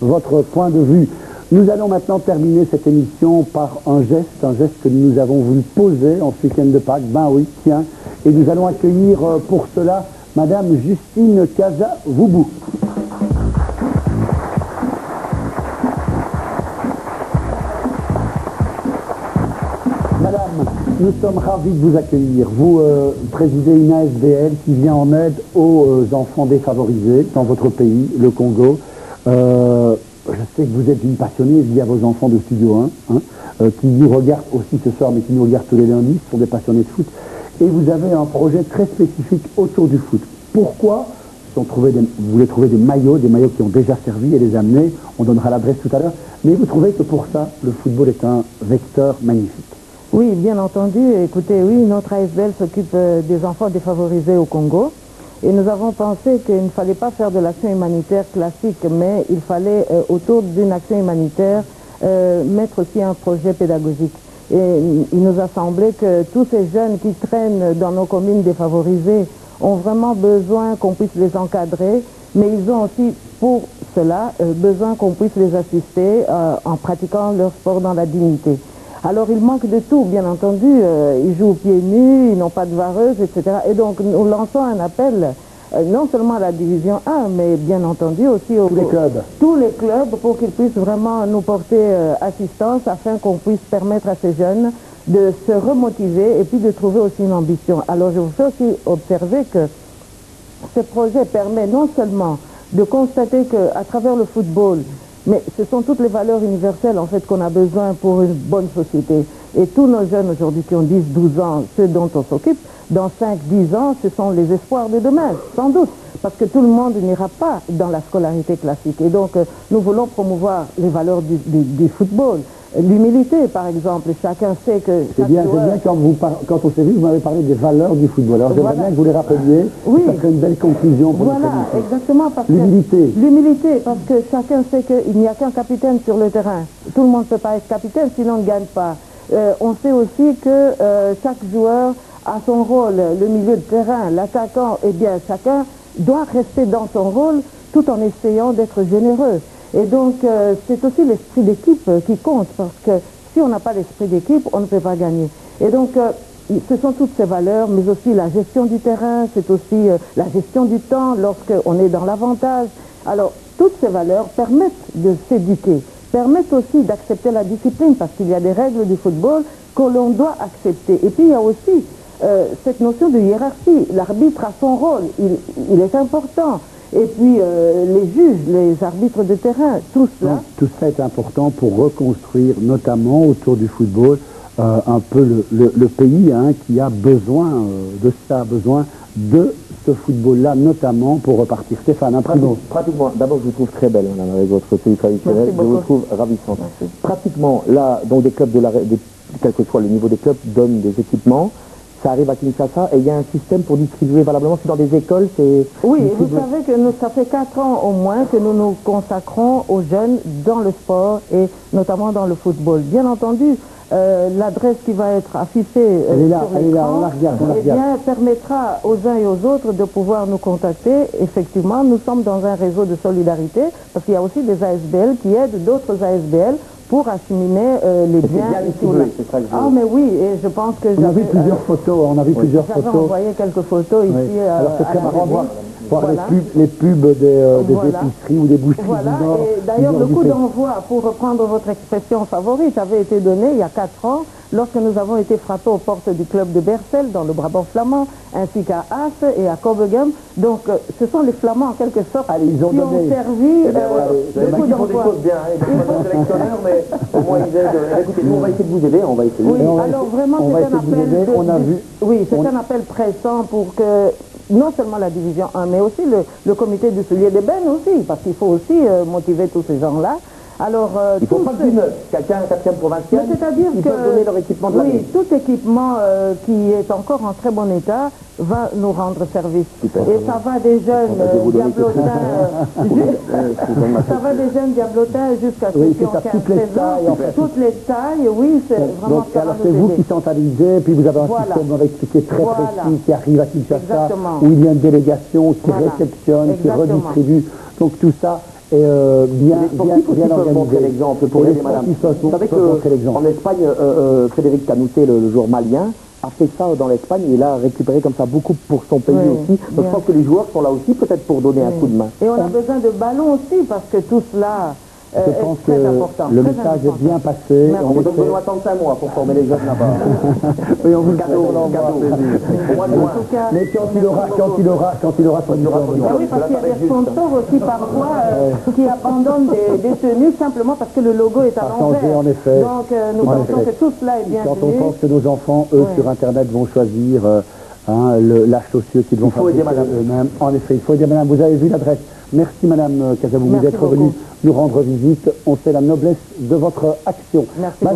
votre point de vue. Nous allons maintenant terminer cette émission par un geste que nous avons voulu poser en ce week-end de Pâques. Ben oui, tiens. Et nous allons accueillir pour cela Madame Justine Casa-Voubou. Madame, nous sommes ravis de vous accueillir. Vous présidez une ASBL qui vient en aide aux enfants défavorisés dans votre pays, le Congo. Je sais que vous êtes une passionnée via vos enfants de Studio 1, qui nous regardent aussi ce soir, mais qui nous regardent tous les lundis, ce sont des passionnés de foot. Et vous avez un projet très spécifique autour du foot. Pourquoi vous voulez trouver des maillots qui ont déjà servi et les amener. On donnera l'adresse tout à l'heure. Mais vous trouvez que pour ça, le football est un vecteur magnifique. Oui, bien entendu. Écoutez, oui, notre ASBL s'occupe des enfants défavorisés au Congo. Et nous avons pensé qu'il ne fallait pas faire de l'action humanitaire classique, mais il fallait, autour d'une action humanitaire, mettre aussi un projet pédagogique. Et il nous a semblé que tous ces jeunes qui traînent dans nos communes défavorisées ont vraiment besoin qu'on puisse les encadrer, mais ils ont aussi, pour cela, besoin qu'on puisse les assister en pratiquant leur sport dans la dignité. Alors il manque de tout, bien entendu, ils jouent aux pieds nus, ils n'ont pas de vareuse, etc. Et donc nous lançons un appel, non seulement à la division 1, mais bien entendu aussi aux tous les clubs pour qu'ils puissent vraiment nous porter assistance afin qu'on puisse permettre à ces jeunes de se remotiver et puis de trouver aussi une ambition. Alors je vous fais aussi observer que ce projet permet non seulement de constater qu'à travers le football, mais ce sont toutes les valeurs universelles en fait qu'on a besoin pour une bonne société. Et tous nos jeunes aujourd'hui qui ont 10, 12 ans, ceux dont on s'occupe, dans 5, 10 ans, ce sont les espoirs de demain, sans doute. Parce que tout le monde n'ira pas dans la scolarité classique. Et donc nous voulons promouvoir les valeurs du football. L'humilité, par exemple, chacun sait que... C'est bien, quand on s'est vu, vous m'avez parlé des valeurs du football. Alors j'aimerais bien que vous les rappeliez, oui. Ça serait une belle conclusion pour voilà, exactement, parce l'humilité. L'humilité, parce que chacun sait qu'il n'y a qu'un capitaine sur le terrain. Tout le monde ne peut pas être capitaine, sinon on ne gagne pas. On sait aussi que chaque joueur a son rôle, le milieu de terrain, l'attaquant, eh bien chacun doit rester dans son rôle tout en essayant d'être généreux. Et donc, c'est aussi l'esprit d'équipe qui compte, parce que si on n'a pas l'esprit d'équipe, on ne peut pas gagner. Et donc, ce sont toutes ces valeurs, mais aussi la gestion du terrain, c'est aussi la gestion du temps lorsqu'on est dans l'avantage. Alors, toutes ces valeurs permettent de s'éduquer, permettent aussi d'accepter la discipline, parce qu'il y a des règles du football que l'on doit accepter. Et puis, il y a aussi cette notion de hiérarchie. L'arbitre a son rôle, il est important. Et puis les juges, les arbitres de terrain, tout cela. Donc, tout ça est important pour reconstruire, notamment autour du football, un peu le pays qui a besoin de ça, besoin de ce football-là, notamment pour repartir. Stéphane, un primo. Pratiquement, d'abord je vous trouve très belle, madame, avec votre tenue traditionnelle, je vous trouve ravissante. Merci. Pratiquement, là, donc des clubs, quel que soit le niveau des clubs, donnent des équipements. Ça arrive à Kinshasa et il y a un système pour distribuer valablement. C'est dans des écoles, c'est... Oui, et vous savez que ça fait 4 ans au moins que nous nous consacrons aux jeunes dans le sport et notamment dans le football. Bien entendu, l'adresse qui va être affichée sur l'écran, permettra aux uns et aux autres de pouvoir nous contacter. Effectivement, nous sommes dans un réseau de solidarité parce qu'il y a aussi des ASBL qui aident d'autres ASBL pour acheminer les biens. Ah mais oui, et je pense que on a vu plusieurs photos, J'avais envoyé quelques photos ici. Alors c'est très marrant voir les pubs des épiceries ou des boucheries du Nord. Et d'ailleurs, le coup d'envoi, pour reprendre votre expression favorite, avait été donné il y a 4 ans, lorsque nous avons été frappés aux portes du club de Bercel, dans le Brabant flamand, ainsi qu'à As et à Kobegem. Donc, ce sont les Flamands, en quelque sorte, qui ont servi le coup d'envoi. Ils sont sélectionneurs, mais au moins ils aident. Écoutez, nous, on va essayer de vous aider, on va essayer. Oui, alors vraiment, c'est un appel pressant pour que non seulement la division 1, mais aussi le comité du soulier de Ben aussi, parce qu'il faut aussi motiver tous ces gens-là. Alors, il ne faut pas que quelqu'un, un quatrième provincial, ils peuvent donner leur équipement de l'année. Tout équipement qui est encore en très bon état va nous rendre service. Super. Et ça va des jeunes diablotins, ça va des jeunes diablotins jusqu'à ceux qui ont 15, 16 ans, toutes les tailles, oui, c'est vraiment... Donc, alors c'est vous qui centralisez, puis vous avez un système, on va expliquer, très précis, qui arrive à Kinshasa, où il y a une délégation qui réceptionne, qui redistribue. Donc tout ça et bien montrer l'exemple pour aider madame. Vous savez qu'en Espagne, Frédéric Canouté, le joueur malien, a fait ça dans l'Espagne et il a récupéré comme ça beaucoup pour son pays aussi. Donc je pense que les joueurs sont là aussi peut-être pour donner un coup de main. Et on a besoin de ballons aussi parce que tout cela je pense que le message est bien passé. On vous donne besoin d'attendre 5 mois pour former les jeunes là-bas. Oui, on vous le cadeau, mais quand il aura son oui, parce qu'il y a des sponsors aussi parfois qui abandonnent des tenues simplement parce que le logo est à l'envers. En effet. Donc nous pensons que tout cela est bien. Quand on pense que nos enfants, eux, sur Internet, vont choisir la chaussure qu'ils vont fabriquer eux-mêmes. En effet, il faut aider madame. Vous avez vu l'adresse. Merci madame Casaboumi d'être venue nous rendre visite. On sait la noblesse de votre action. Merci beaucoup.